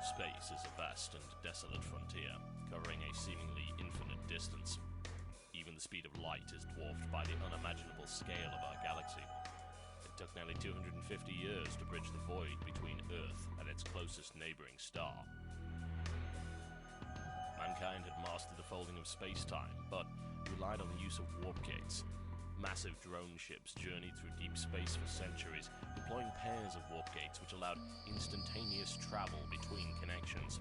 Space is a vast and desolate frontier, covering a seemingly infinite distance. Even the speed of light is dwarfed by the unimaginable scale of our galaxy. It took nearly 250 years to bridge the void between Earth and its closest neighboring star. Mankind had mastered the folding of space-time, but relied on the use of warp gates. Massive drone ships journeyed through deep space for centuries, deploying pairs of warp gates which allowed instantaneous travel between connections.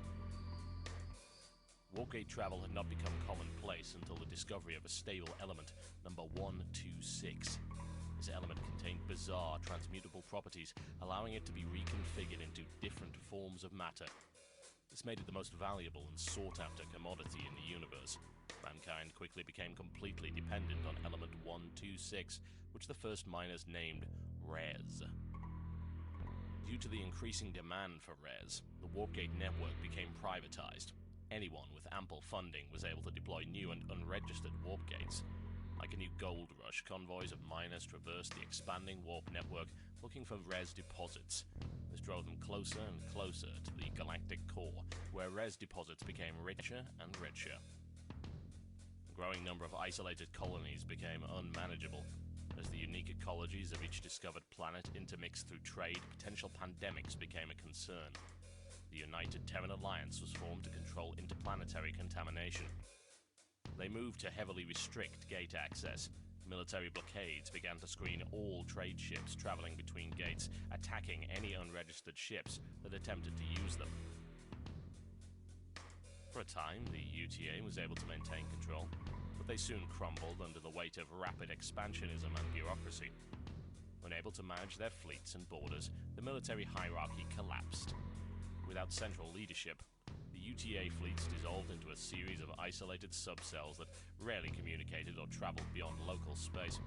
Warp gate travel had not become commonplace until the discovery of a stable element, number 126. This element contained bizarre transmutable properties, allowing it to be reconfigured into different forms of matter. This made it the most valuable and sought-after commodity in the universe. Mankind quickly became completely dependent on element 126, which the first miners named Res. Due to the increasing demand for Res, the Warpgate network became privatized. Anyone with ample funding was able to deploy new and unregistered warp gates. Like a new gold rush, convoys of miners traversed the expanding warp network looking for Res deposits. This drove them closer and closer to the galactic core, where Res deposits became richer and richer. A growing number of isolated colonies became unmanageable. As the unique ecologies of each discovered planet intermixed through trade, potential pandemics became a concern. The United Terran Alliance was formed to control interplanetary contamination. They moved to heavily restrict gate access. Military blockades began to screen all trade ships traveling between gates, attacking any unregistered ships that attempted to use them. For a time, the UTA was able to maintain control, but they soon crumbled under the weight of rapid expansionism and bureaucracy. Unable to manage their fleets and borders, the military hierarchy collapsed. Without central leadership, the UTA fleets dissolved into a series of isolated subcells that rarely communicated or traveled beyond local space.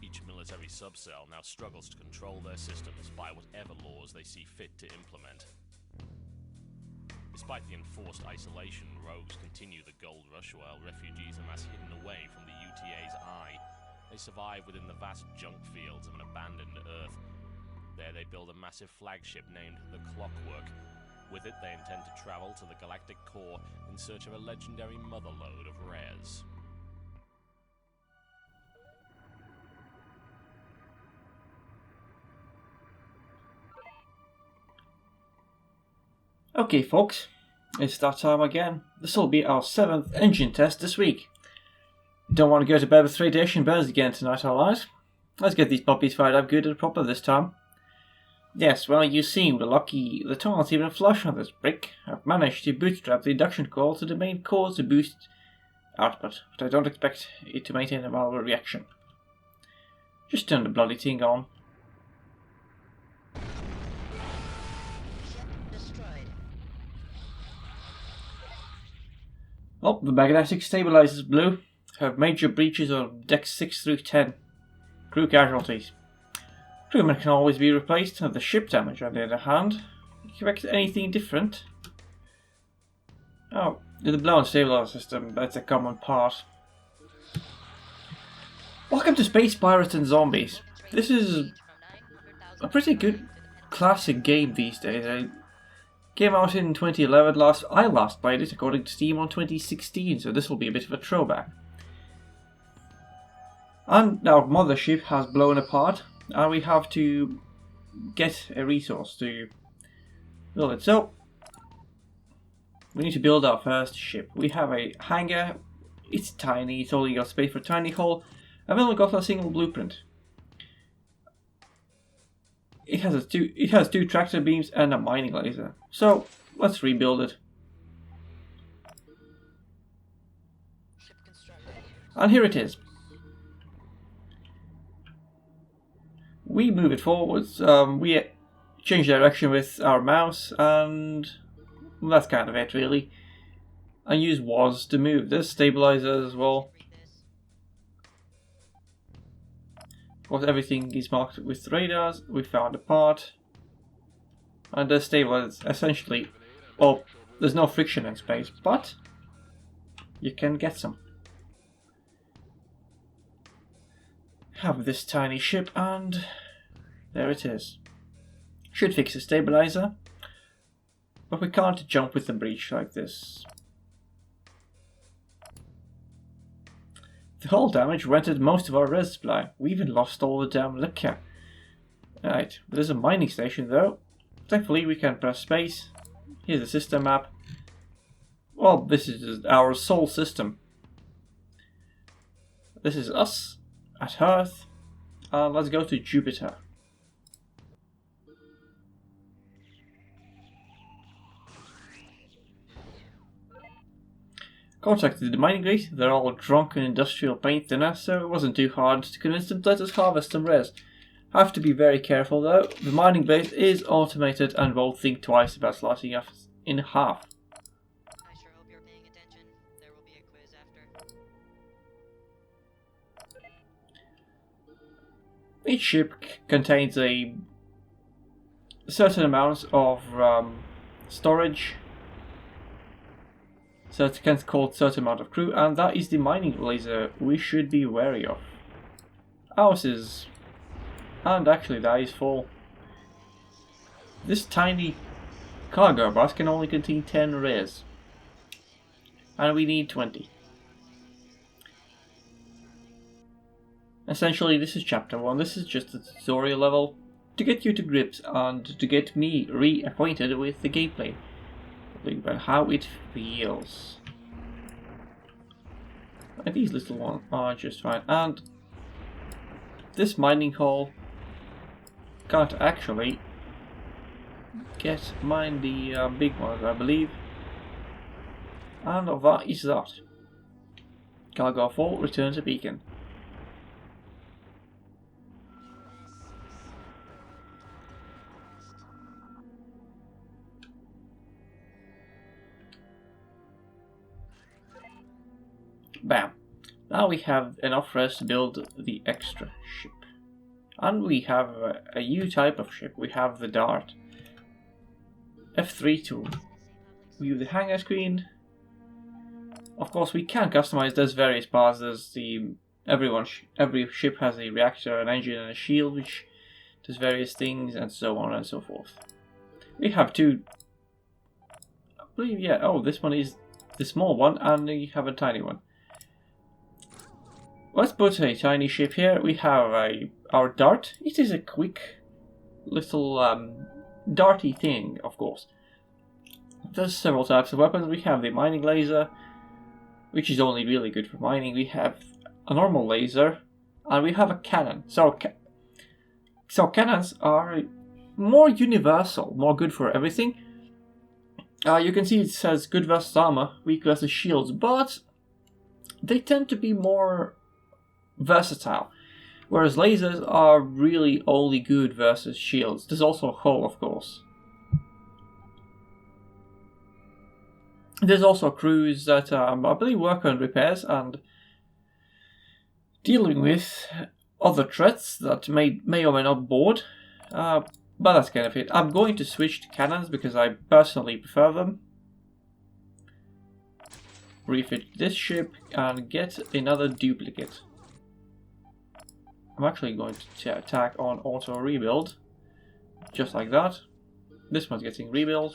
Each military subcell now struggles to control their systems by whatever laws they see fit to implement. Despite the enforced isolation, rogues continue the gold rush while refugees amass hidden away from the UTA's eye. They survive within the vast junk fields of an abandoned Earth. There they build a massive flagship named the Clockwork. With it, they intend to travel to the galactic core in search of a legendary motherlode of Res. Okay folks, it's that time again. This will be our 7th engine test this week. Don't want to go to bed with radiation burns again tonight, alright? Let's get these puppies fired up good and proper this time. Yes, well, you see, we're lucky that aren't even flush on this brick. I've managed to bootstrap the induction coil to the main core to boost output, but I don't expect it to maintain a malware reaction. Just turn the bloody thing on. Oh, the magnetic stabilizers blew. Have major breaches on decks 6 through 10. Crew casualties. Crewmen can always be replaced. The ship damage, on the other hand, expect anything different? Oh, the blown stabilizer system, that's a common part. Welcome to Space Pirates and Zombies. This is a pretty good classic game these days. It came out in 2011. I last played it, according to Steam, on 2016, so this will be a bit of a throwback. And our mothership has blown apart, and we have to get a resource to build it. So, we need to build our first ship. We have a hangar. It's tiny, it's only got space for a tiny hull. I've only got a single blueprint. It has two tractor beams and a mining laser. So, let's rebuild it. And here it is. We move it forwards, we change direction with our mouse, and that's kind of it really. I use WAS to move this, stabilizer as well. Of course, everything is marked with radars. We found a part. And the stabilizer essentially, well, there's no friction in space, but you can get some. Have this tiny ship, and there it is. Should fix the stabilizer. But we can't jump with the breach like this. The hull damage rented most of our res supply. We even lost all the damn liquor. Right, there's a mining station though. Thankfully we can press space. Here's the system map. Well, this is our Sol system. This is us at Earth. Let's go to Jupiter. Contacted the mining race. They're all drunk in industrial paint thinner, so it wasn't too hard to convince them to let us harvest some res. Have to be very careful though. The mining base is automated and won't think twice about slicing us in half. I sure hope you're paying attention. There will be a quiz after. Each ship contains a certain amount of storage. So it can call a certain amount of crew, and that is the mining laser we should be wary of. Ours is, and actually that is full. This tiny cargo bus can only contain 10 res, and we need 20. Essentially, this is chapter 1. This is just a tutorial level to get you to grips and to get me reacquainted with the gameplay. About how it feels. And these little ones are just fine. And this mining hole can't actually mine the big ones, I believe. And that is that. Cargo full, return to beacon. Bam. Now we have enough res to build the extra ship. And we have a new type of ship. We have the Dart. F3 to view the hangar screen. Of course we can customize those various parts. There's every ship has a reactor, an engine and a shield which does various things and so on and so forth. We have two, I believe, yeah, oh, this one is the small one and you have a tiny one. Let's put a tiny ship here. We have our Dart. It is a quick little darty thing, of course. There's several types of weapons. We have the mining laser, which is only really good for mining. We have a normal laser, and we have a cannon. So cannons are more universal, more good for everything. You can see it says good versus armor, weak versus shields, but they tend to be more versatile, whereas lasers are really only good versus shields. There's also a hull, of course. There's also crews that I believe work on repairs and dealing with other threats that may or may not board, but that's kind of it. I'm going to switch to cannons because I personally prefer them. Refit this ship and get another duplicate. I'm actually going to attack on auto rebuild, just like that. This one's getting rebuilt.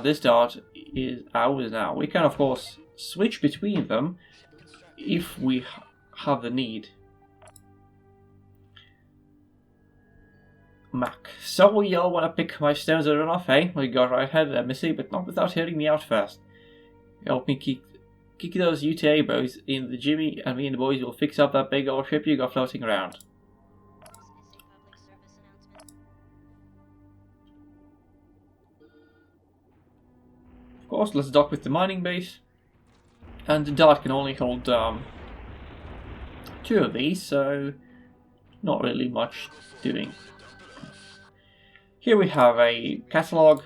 This Dart is ours now. We can of course switch between them if we have the need. Mac. So you all want to pick my stones and run off, eh? Well, you got right ahead there, Missy, but not without hearing me out first. Help me kick those UTA boys in the Jimmy, and me and the boys will fix up that big old ship you got floating around. Of course, let's dock with the mining base. And the Dart can only hold 2 of these, so not really much doing. Here we have a catalog.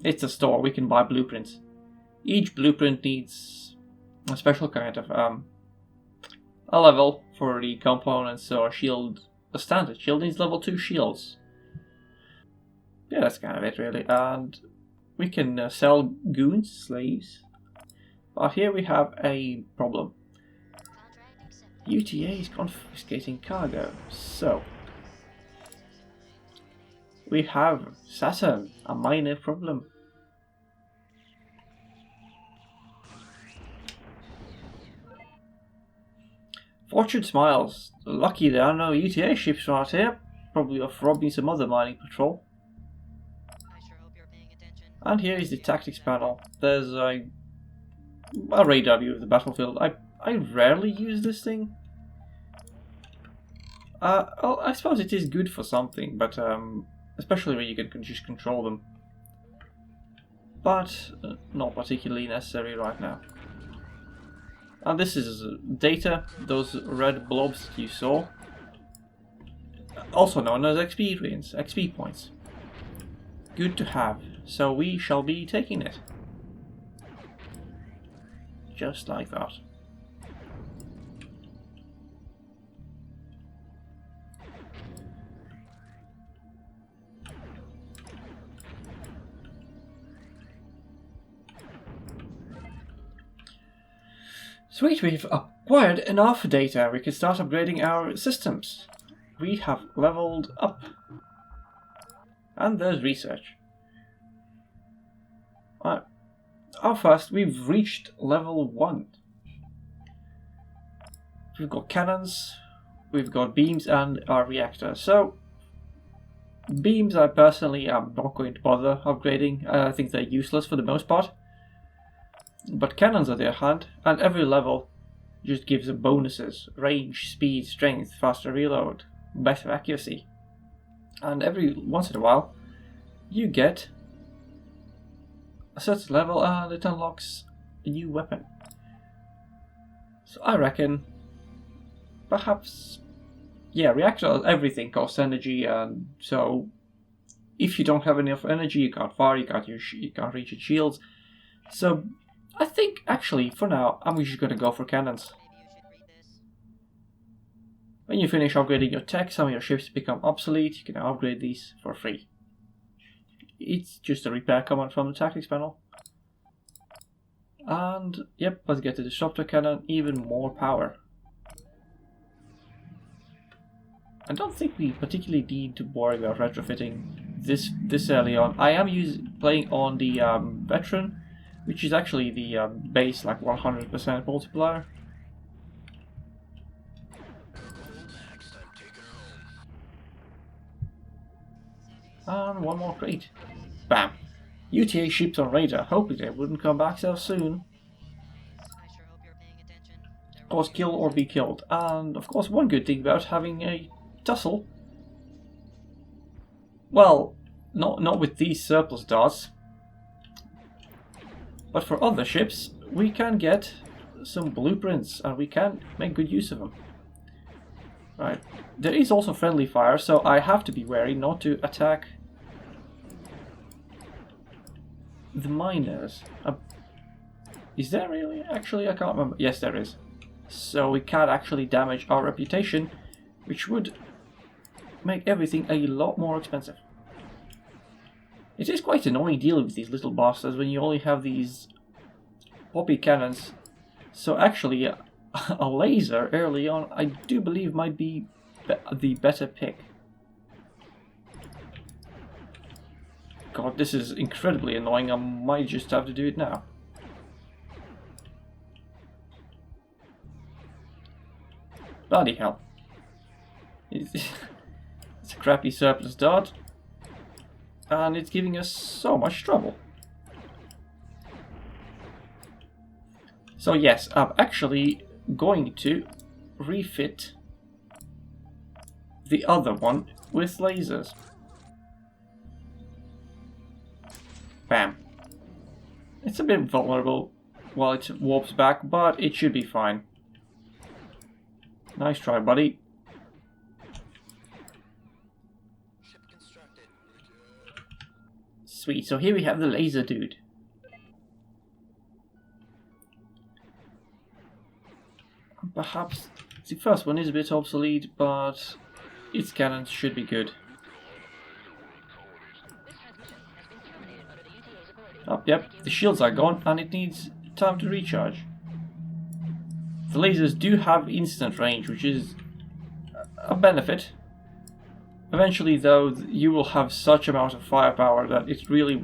It's a store, we can buy blueprints. Each blueprint needs a special kind of a level for the components. So a shield, a standard shield needs level 2 shields. Yeah, that's kind of it really. And we can sell goons, slaves. But here we have a problem. UTA is confiscating cargo. So we have Saturn, a minor problem. Fortune smiles. Lucky there are no UTA ships right here. Probably off robbing some other mining patrol. I sure hope you're paying attention. And here is the tactics panel. There's a radar view of the battlefield. I rarely use this thing. Well, I suppose it is good for something, but especially when you can just control them. But not particularly necessary right now. And this is data, those red blobs that you saw. Also known as experience, XP points. Good to have. So we shall be taking it. Just like that. Sweet, we've acquired enough data. We can start upgrading our systems. We have leveled up. And there's research. Alright. First, we've reached level 1. We've got cannons, we've got beams, and our reactor. So, beams I personally am not going to bother upgrading. I think they're useless for the most part. But cannons on the other hand, and every level just gives them bonuses. Range, speed, strength, faster reload, better accuracy. And every once in a while, you get a certain level and it unlocks a new weapon. So I reckon, perhaps, yeah, reactor, everything costs energy, and so if you don't have enough energy, you can't fire, you can't reach your shields. So I think, actually, for now, I'm just going to go for cannons. Maybe you should read this. When you finish upgrading your tech, some of your ships become obsolete. You can now upgrade these for free. It's just a repair command from the tactics panel. And, yep, let's get the disruptor cannon, even more power. I don't think we particularly need to worry about retrofitting this early on. I am playing on the veteran, which is actually the base, like 100% multiplier. And one more crate. Bam! UTA ships on radar, hoping they wouldn't come back so soon. I sure hope you're paying attention. Of course, kill or be killed. And of course, one good thing about having a tussle, well, not with these surplus darts, but for other ships, we can get some blueprints and we can make good use of them. Right, there is also friendly fire, so I have to be wary not to attack the miners. Is there really? Actually, I can't remember. Yes, there is. So we can't actually damage our reputation, which would make everything a lot more expensive. It is quite annoying dealing with these little bastards when you only have these poppy cannons. So actually, a laser early on, I do believe, might be the better pick. God, this is incredibly annoying. I might just have to do it now. Bloody hell. It's a crappy surplus dart. And it's giving us so much trouble. So yes, I'm actually going to refit the other one with lasers. Bam. It's a bit vulnerable while it warps back, but it should be fine. Nice try, buddy. Sweet, so here we have the laser dude. Perhaps the first one is a bit obsolete, but its cannons should be good. Oh, yep, the shields are gone and it needs time to recharge. The lasers do have instant range, which is a benefit. Eventually, though, you will have such amount of firepower that it really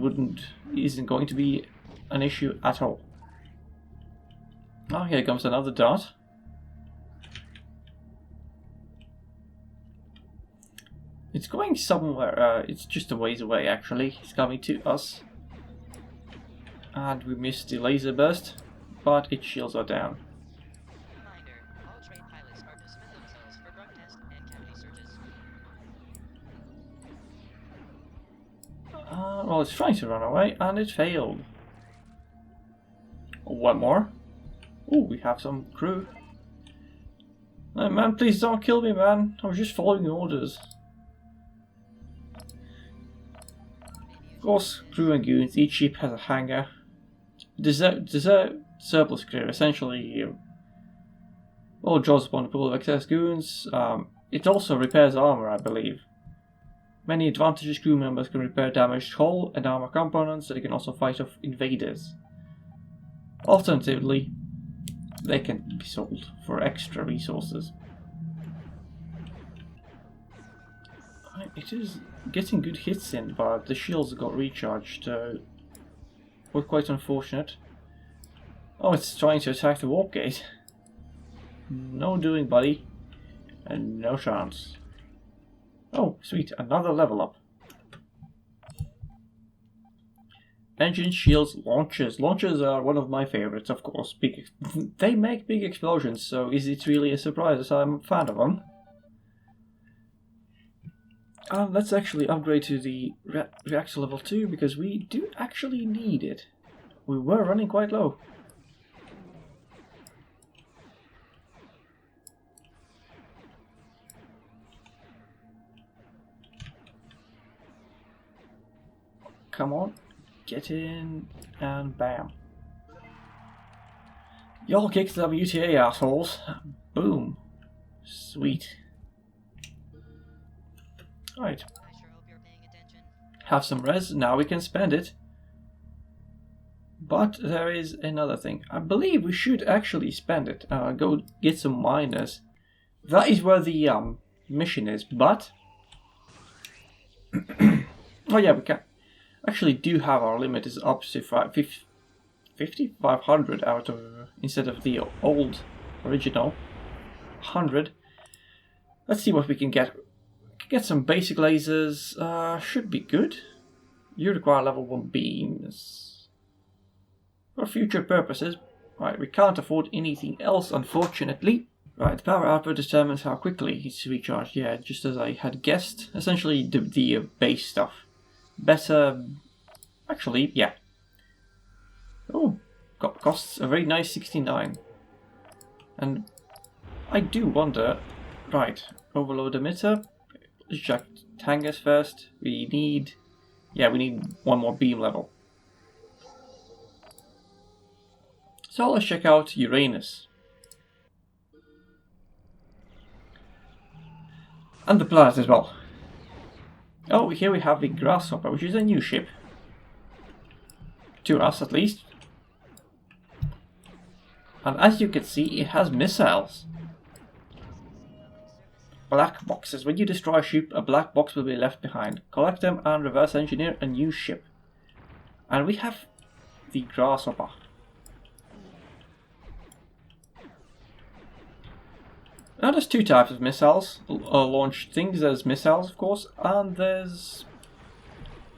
isn't going to be an issue at all. Oh, here comes another dart. It's going somewhere. It's just a ways away, actually. It's coming to us. And we missed the laser burst, but its shields are down. Reminder, all trained pilots are to submit themselves for drug tests and cavity searches. Well, it's trying to run away, and it failed. One more. Oh, we have some crew. Hey, man, please don't kill me, man. I was just following orders. Of course, crew and goons. Each ship has a hangar. Desert surplus crew, essentially. Well, draws upon a pool of excess goons. It also repairs armor, I believe. Many advantageous crew members can repair damaged hull and armor components, so they can also fight off invaders. Alternatively, they can be sold for extra resources. It is getting good hits in, but the shields got recharged. Was quite unfortunate. Oh, it's trying to attack the warp gate. No doing, buddy. And no chance. Oh, sweet, another level up. Engine, shields, launchers. Launchers are one of my favorites, of course. They make big explosions, so is it really a surprise as I'm a fan of them? Let's actually upgrade to the reactor level 2, because we do actually need it. We were running quite low. Come on, get in, and bam. Y'all kicked the WTA, assholes. Boom. Sweet. Alright. I sure hope you're paying attention. Have some res, now we can spend it. But there is another thing. I believe we should actually spend it. Go get some miners. That is where the mission is, but... oh yeah, we can... Actually do have our limit is up to 500 out of... instead of the old original 100. Let's see what we can get. Get some basic lasers. Should be good. You require level 1 beams. For future purposes. Right, we can't afford anything else, unfortunately. Right, the power output determines how quickly it's recharged. Yeah, just as I had guessed. Essentially the base stuff. Better... actually, yeah. Oh, costs a very nice 69. And I do wonder... Right, overload emitter. Let's check hangars first. We need... yeah, we need one more beam level. So let's check out Uranus. And the planet as well. Oh, here we have the Grasshopper, which is a new ship. To us, at least. And as you can see, it has missiles. Black boxes. When you destroy a ship, a black box will be left behind. Collect them and reverse engineer a new ship. And we have the Grasshopper. Now there's two types of missiles. Launch things. There's missiles, of course, and there's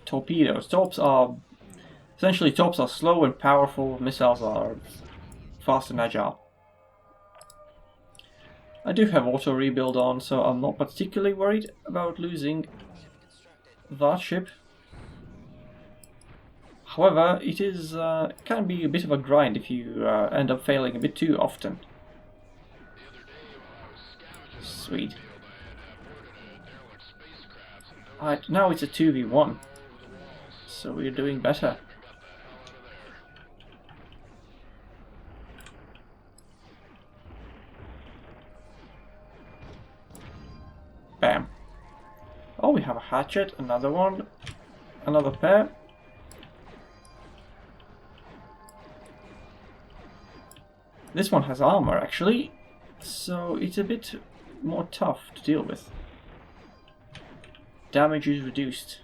torpedoes. Torps are slow and powerful. Missiles are fast and agile. I do have auto rebuild on, so I'm not particularly worried about losing that ship. However, it can be a bit of a grind if you end up failing a bit too often. Sweet. Alright, now it's a 2v1. So we're doing better. Bam. Oh, we have a hatchet, another one, another pair. This one has armor, actually, so it's a bit more tough to deal with. Damage is reduced.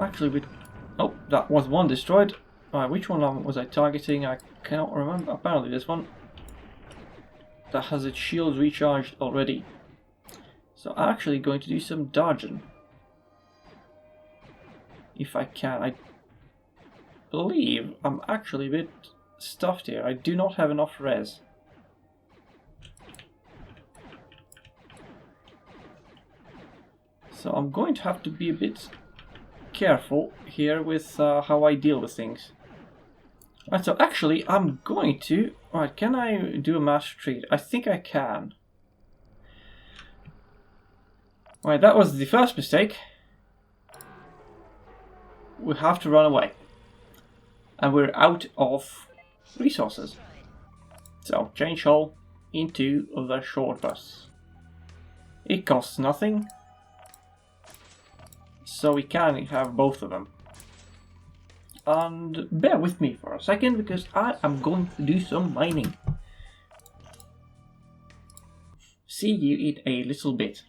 Actually, oh, that was one destroyed. Which one was I targeting? I cannot remember. Apparently this one. that has its shield recharged already. So I'm actually going to do some dodging. If I can. I believe I'm actually a bit stuffed here. I do not have enough res. So I'm going to have to be a bit careful here with how I deal with things. Right, so actually I'm going to... Right, can I do a mass retreat? I think I can. Right, that was the first mistake. We have to run away. And we're out of resources. So, change hull into the short bus. It costs nothing. So we can have both of them. And bear with me for a second because I am going to do some mining. See you in a little bit.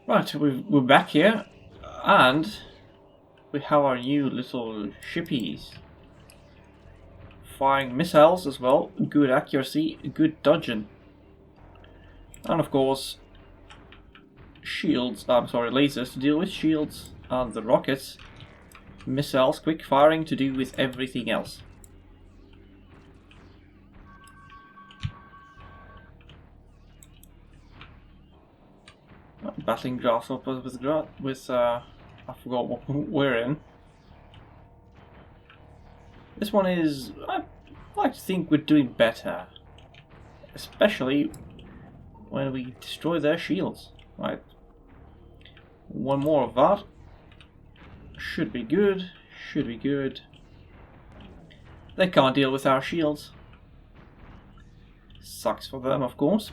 Right, we're back here, and we have our new little shippies. Firing missiles as well, good accuracy, good dodging. And of course, lasers to deal with shields, and the rockets, missiles, quick firing to do with everything else. Battling grasshoppers with I forgot what we're in. This one is, I like to think we're doing better, especially when we destroy their shields. Right, one more of that should be good. Should be good. They can't deal with our shields. Sucks for them, of course.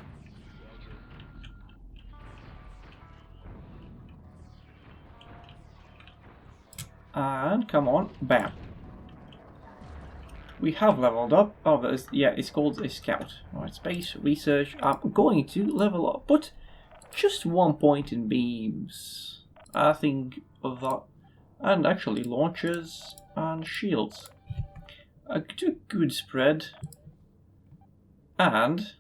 And come on, bam. We have leveled up. Oh, it's called a scout. Alright, space, research. I'm going to level up, but just 1 point in beams. I think of that. And actually launchers and shields. A good spread. And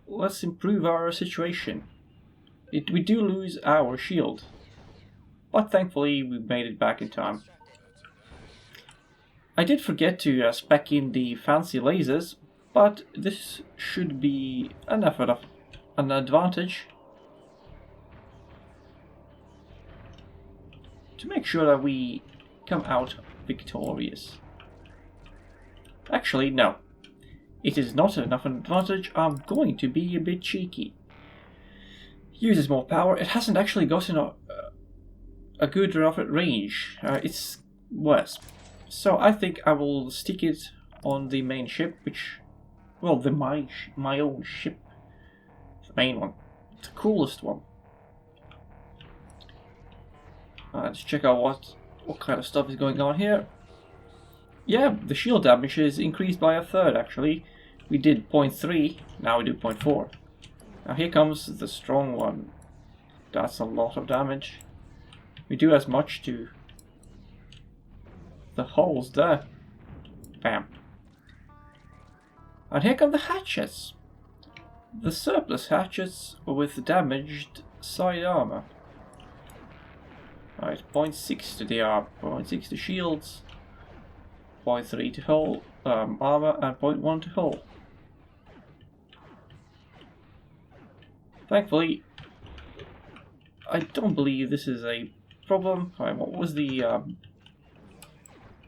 let's improve our situation. We do lose our shield, but thankfully we made it back in time. I did forget to spec in the fancy lasers, but this should be an advantage to make sure that we come out victorious. Actually, no. It is not enough an advantage. I'm going to be a bit cheeky. Uses more power. It hasn't actually gotten a good enough range. It's worse. So I think I will stick it on the main ship, which, well, my own ship, the main one, the coolest one. Let's check out what kind of stuff is going on here. Yeah, the shield damage is increased by 1/3 actually. We did 0.3, now we do 0.4. Now here comes the strong one. That's a lot of damage. We do as much to the holes there. Bam. And here come the hatchets. The surplus hatchets with damaged side armor. Right, 0.6 to the armor, 0.6 to shields, 0.3 to hull armor, and 0.1 to hull. Thankfully, I don't believe this is a problem. Right, what was the...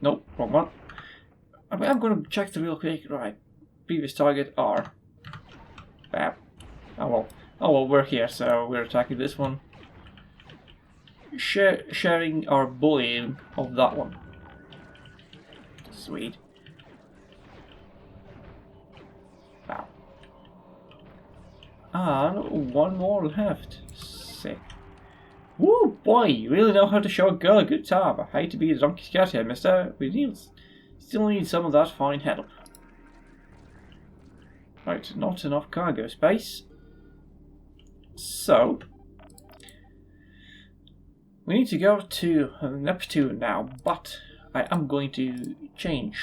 Nope, wrong one. I'm going to check the real quick. Right, previous target R. Bam. Oh well, we're here, so we're attacking this one. Sharing our bullying of that one. Sweet. Wow. And one more left. Sick. Woo, boy, you really know how to show a girl a good time. I hate to be a donkey scout here, mister. We still need some of that fine help. Right, not enough cargo space. So, we need to go to Neptune now, but I am going to change.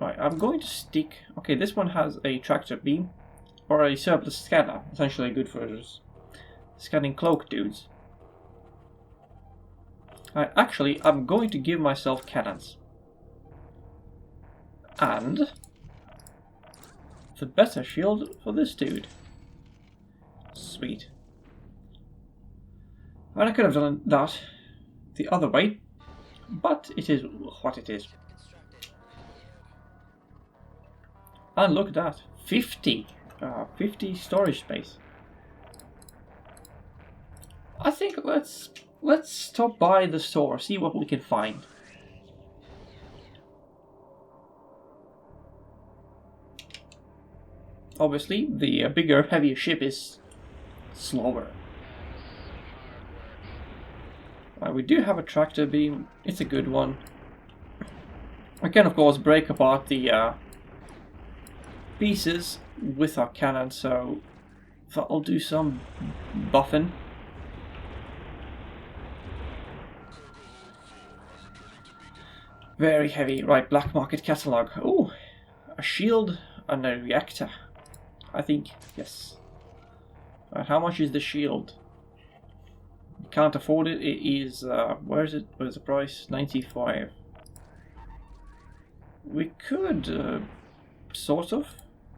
Right, I'm going to stick... Okay, this one has a tractor beam, or a surplus scanner, essentially good for scanning cloak dudes. Actually, I'm going to give myself cannons. And the better shield for this dude. Sweet. And I could have done that the other way, but it is what it is. And look at that, 50 storage space. I think let's stop by the store, see what we can find. Obviously, the bigger, heavier ship is slower. We do have a tractor beam, it's a good one. We can of course break apart the pieces with our cannon, so that'll do some buffing. Very heavy. Right, black market catalog. Oh, a shield and a reactor. I think, yes. Right, how much is the shield? Can't afford it. It is, where is it? Where's the price? 95. We could, sort of.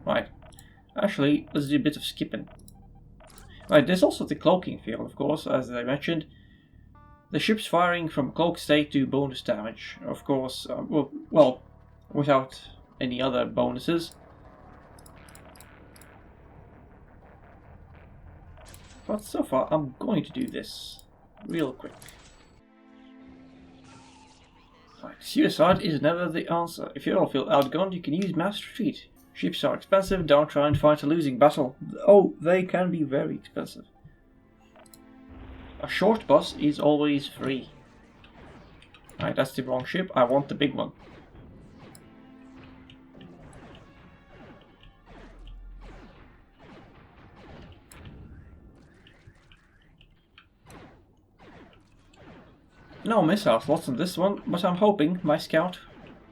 Right. Actually, let's do a bit of skipping. Right, there's also the cloaking field, of course, as I mentioned. The ship's firing from cloak state to bonus damage. Of course, well, without any other bonuses. But so far, I'm going to do this real quick. Right, suicide is never the answer. If you all feel outgunned, you can use mass retreat. Ships are expensive, don't try and fight a losing battle. Oh, they can be very expensive. A short bus is always free. Right, that's the wrong ship, I want the big one. No missile slots on this one, but I'm hoping my scout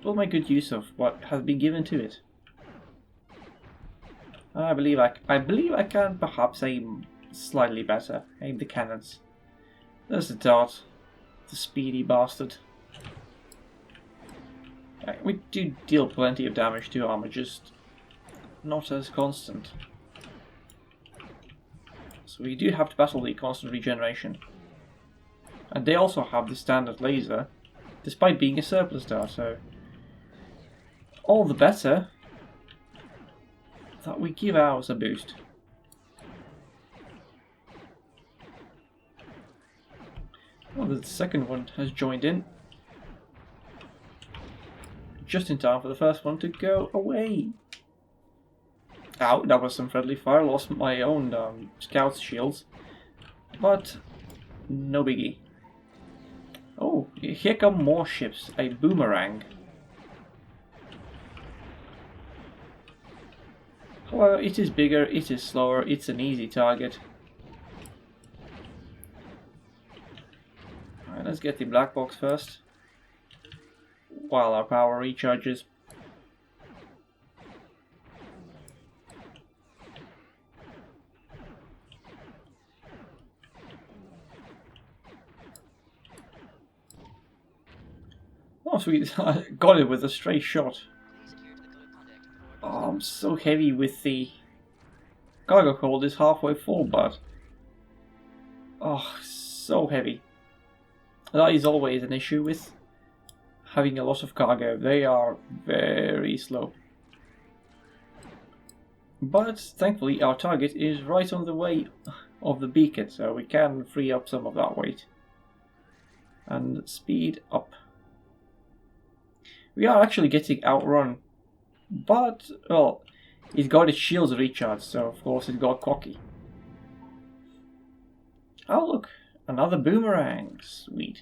will make good use of what has been given to it. I believe I can perhaps aim slightly better. Aim the cannons. There's the dart. The speedy bastard. We do deal plenty of damage to armor, just not as constant. So we do have to battle the constant regeneration. And they also have the standard laser, despite being a surplus star, so all the better that we give ours a boost. Well, the second one has joined in. Just in time for the first one to go away. Ow, that was some friendly fire. Lost my own scout's shields. But no biggie. Oh, here come more ships. A boomerang. However, it is bigger, it is slower, it's an easy target. Alright, let's get the black box first. While our power recharges. Oh sweet, I got it with a stray shot. Oh, I'm so heavy with the cargo hold is halfway full, but oh, so heavy. That is always an issue with having a lot of cargo. They are very slow. But thankfully our target is right on the way of the beacon, so we can free up some of that weight. And speed up. We are actually getting outrun. But, well, it got its shields recharged, so of course it got cocky. Oh look, another boomerang. Sweet.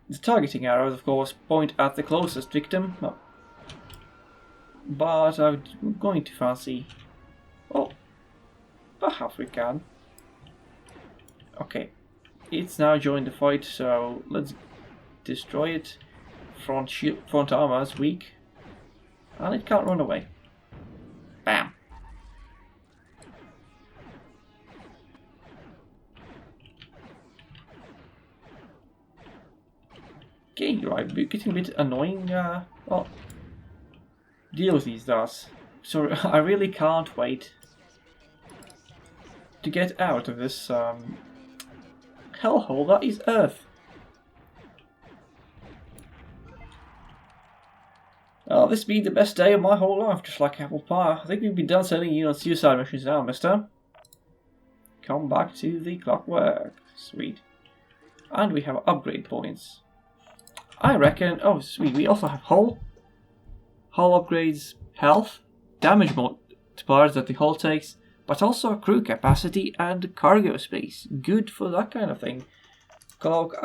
The targeting arrows, of course, point at the closest victim. But I'm going to fancy... Oh, perhaps we can. Okay, it's now joined the fight, so let's destroy it. Front armor is weak, and it can't run away. Bam! Okay, right, we're getting a bit annoying. Well, deal with these darts. So I really can't wait to get out of this hellhole that is Earth. Oh, this be the best day of my whole life, just like apple pie. I think we've been done sending you on suicide missions now, mister. Come back to the clockwork. Sweet. And we have upgrade points. I reckon... Oh, sweet. We also have hull. Hull upgrades health, damage multipliers that the hull takes, but also crew capacity and cargo space. Good for that kind of thing. Cloak,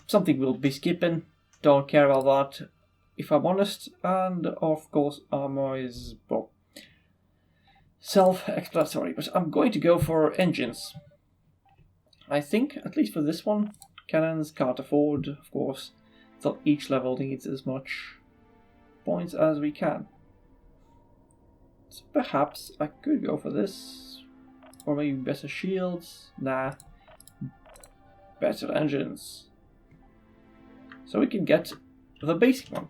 something we'll be skipping. Don't care about that, if I'm honest. And of course, armor is, well, self-explanatory. But I'm going to go for engines. I think, at least for this one, cannons can't afford, of course. So each level needs as much points as we can. So perhaps I could go for this. Or maybe better shields. Nah. Better engines. So we can get the basic one.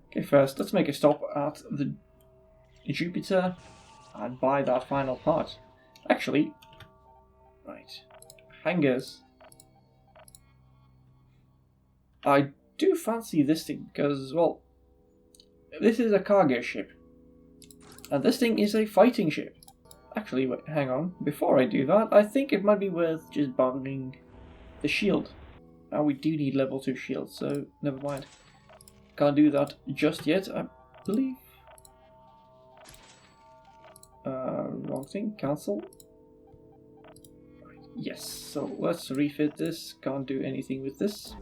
Okay, first let's make a stop at the Jupiter and buy that final part. Actually, right. Hangars. I do fancy this thing because, well, this is a cargo ship. And this thing is a fighting ship. Actually, wait, hang on. Before I do that, I think it might be worth just buying the shield. Now we do need level 2 shields, so never mind. Can't do that just yet, I believe. Wrong thing. Cancel. Right. Yes, so let's refit this. Can't do anything with this.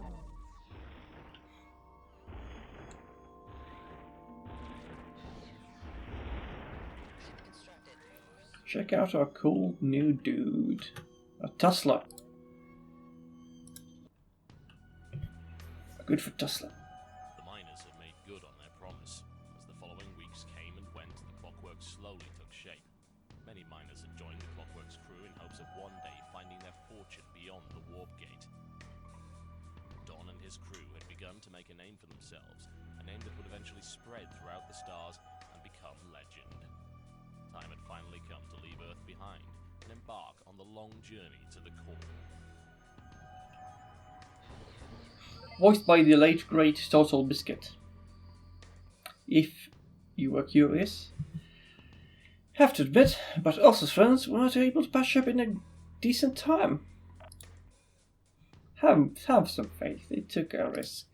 Check out our cool new dude. A Tesla. Good for Tesla. The miners had made good on their promise. As the following weeks came and went, the Clockworks slowly took shape. Many miners had joined the Clockworks crew in hopes of one day finding their fortune beyond the Warp Gate. Don and his crew had begun to make a name for themselves, a name that would eventually spread throughout the stars and become legend. Time had finally come to leave Earth behind and embark on the long journey to the core. Voiced by the late great Total Biscuit. If you were curious. Have to admit, but Elsa's friends weren't able to patch up in a decent time. Have some faith, they took a risk.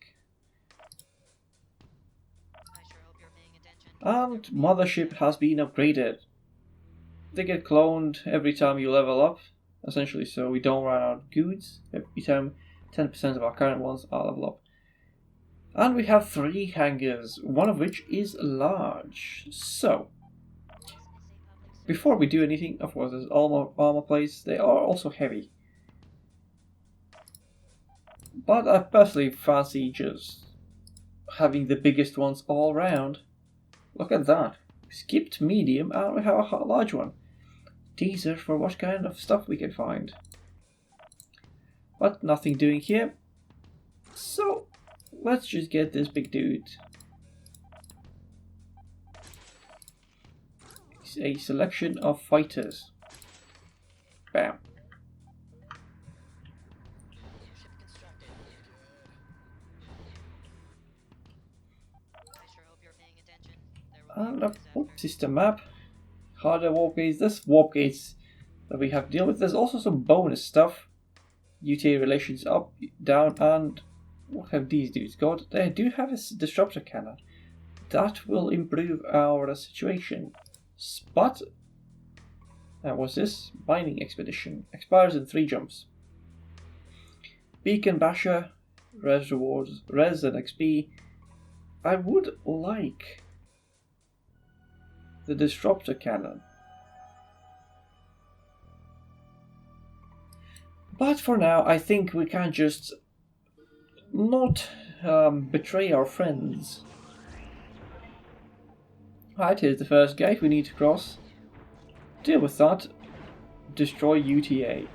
I sure hope you're paying attention. And Mothership has been upgraded. They get cloned every time you level up, essentially, so we don't run out of goods. Every time 10% of our current ones are level up. And we have 3 hangars, one of which is large. So, before we do anything, of course, there's armor plates. They are also heavy. But I personally fancy just having the biggest ones all around. Look at that. Skipped medium and we have a large one. Teaser for what kind of stuff we can find. But nothing doing here. So let's just get this big dude. It's a selection of fighters. Bam. Ship constructed. I sure hope you're paying attention. There will be And news after. system map. Harder warp gates. This warp gates that we have to deal with. There's also some bonus stuff. UTA relations up, down, and what have these dudes got? They do have a disruptor cannon. That will improve our situation. But what's this? Mining expedition. Expires in 3 jumps. Beacon Basher, res rewards, res and XP. I would like the Disruptor Cannon. But for now, I think we can just not betray our friends. Right, here's the first gate we need to cross. Deal with that. Destroy UTA.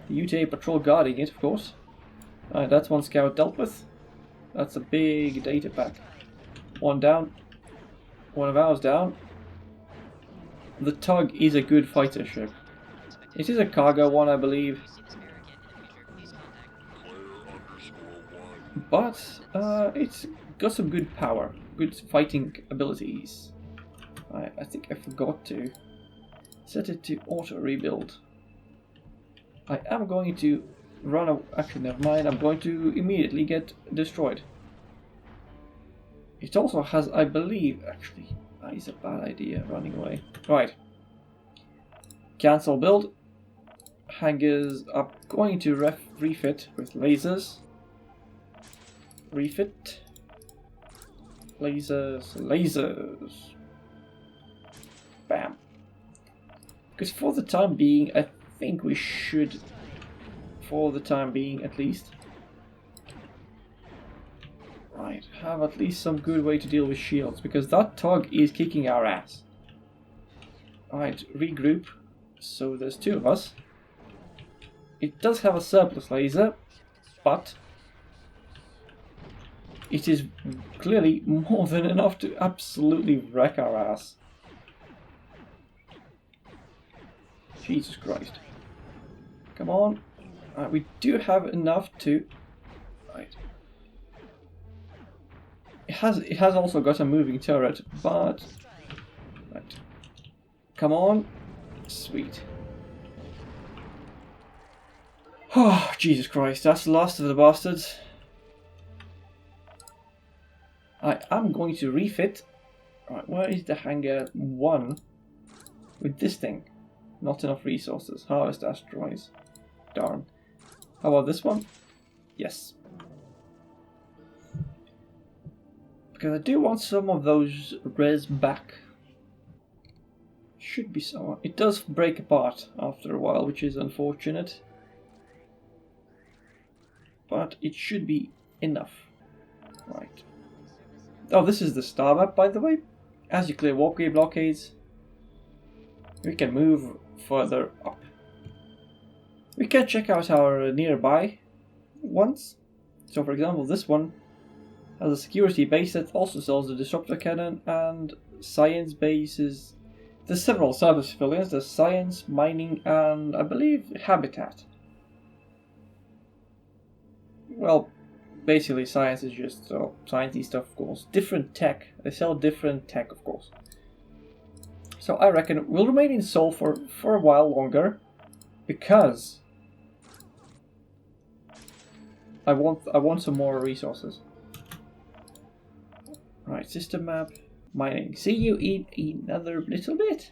The UTA patrol guarding it, of course. Alright, that's one scout dealt with. That's a big data pack. One down. One of ours down. The Tug is a good fighter ship. It is a cargo one, I believe. But it's got some good power. Good fighting abilities. I think I forgot to set it to auto rebuild. I am going to run a... Actually, never mind. I'm going to immediately get destroyed. It also has, I believe, actually, that is a bad idea, running away. Right. Cancel build. Hangars are going to refit with lasers. Refit. Lasers. Lasers. Bam. Because for the time being, I think we should, for the time being at least, right, have at least some good way to deal with shields, because that Tug is kicking our ass. Alright, regroup. So there's two of us. It does have a surplus laser, but it is clearly more than enough to absolutely wreck our ass. Jesus Christ. Come on. We do have enough to... Right. It has also got a moving turret, but... Right. Come on. Sweet. Oh, Jesus Christ. That's the last of the bastards. I am going to refit. Right, where is the hangar 1 with this thing? Not enough resources. Harvest asteroids. Darn. How about this one? Yes. Because I do want some of those res back. Should be so. It does break apart after a while, which is unfortunate. But it should be enough. Right. Oh, this is the star map, by the way. As you clear walkway blockades, we can move further up. We can check out our nearby ones. So, for example, this one has a security base that also sells the Disruptor Cannon, and science bases. There's several service civilians. There's science, mining, and I believe habitat. Well, basically science is just sciencey stuff, of course. Different tech. They sell different tech, of course. So I reckon we'll remain in Seoul for a while longer, because I want some more resources. Right, system map, mining. See you in another little bit.